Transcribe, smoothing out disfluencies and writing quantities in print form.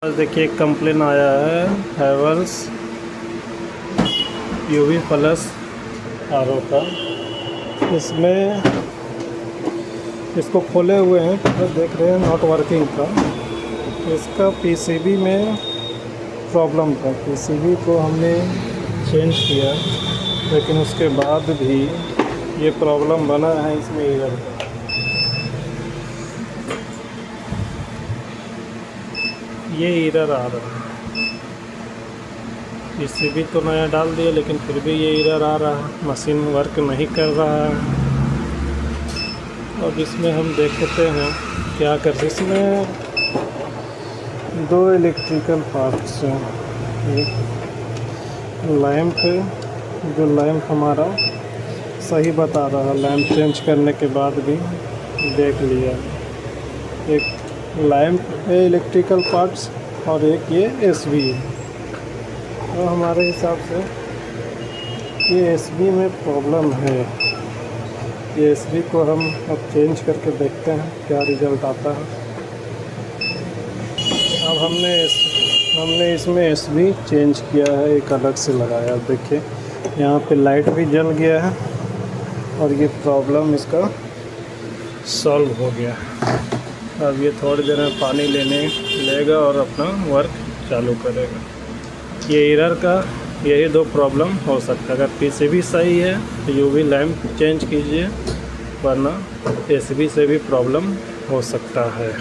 आज देखिए एक कंप्लेन आया है Havells UV plus R O का। इसमें इसको खोले हुए हैं तो देख रहे हैं नॉट वर्किंग का। इसका पीसीबी में प्रॉब्लम था। पीसीबी को हमने चेंज किया लेकिन उसके बाद भी ये प्रॉब्लम बना है इसमें एरर का। ये एरर आ रहा है। पीसीबी तो नया डाल दिया लेकिन फिर भी ये एरर आ रहा है। मशीन वर्क नहीं कर रहा है। अब इसमें हम देखते हैं क्या कर। इसमें दो इलेक्ट्रिकल पार्ट्स हैं। एक लैंप है, जो लैंप हमारा सही बता रहा है। लैंप चेंज करने के बाद भी देख लिया। एक लैंप है इलेक्ट्रिकल पार्ट्स और एक ये एसबी है। तो हमारे हिसाब से ये एसबी में प्रॉब्लम है। ये एसबी को हम अब चेंज करके देखते हैं क्या रिज़ल्ट आता है। अब हमने इसमें एसबी चेंज किया है, एक अलग से लगाया। अब देखिए यहाँ पे लाइट भी जल गया है और ये प्रॉब्लम इसका सॉल्व हो गया। अब ये थोड़ी देर में पानी लेगा और अपना वर्क चालू करेगा। ये एरर का यही दो प्रॉब्लम हो सकता है। अगर पीसीबी सही है तो यूवी लैंप चेंज कीजिए, वरना एसबी से भी प्रॉब्लम हो सकता है।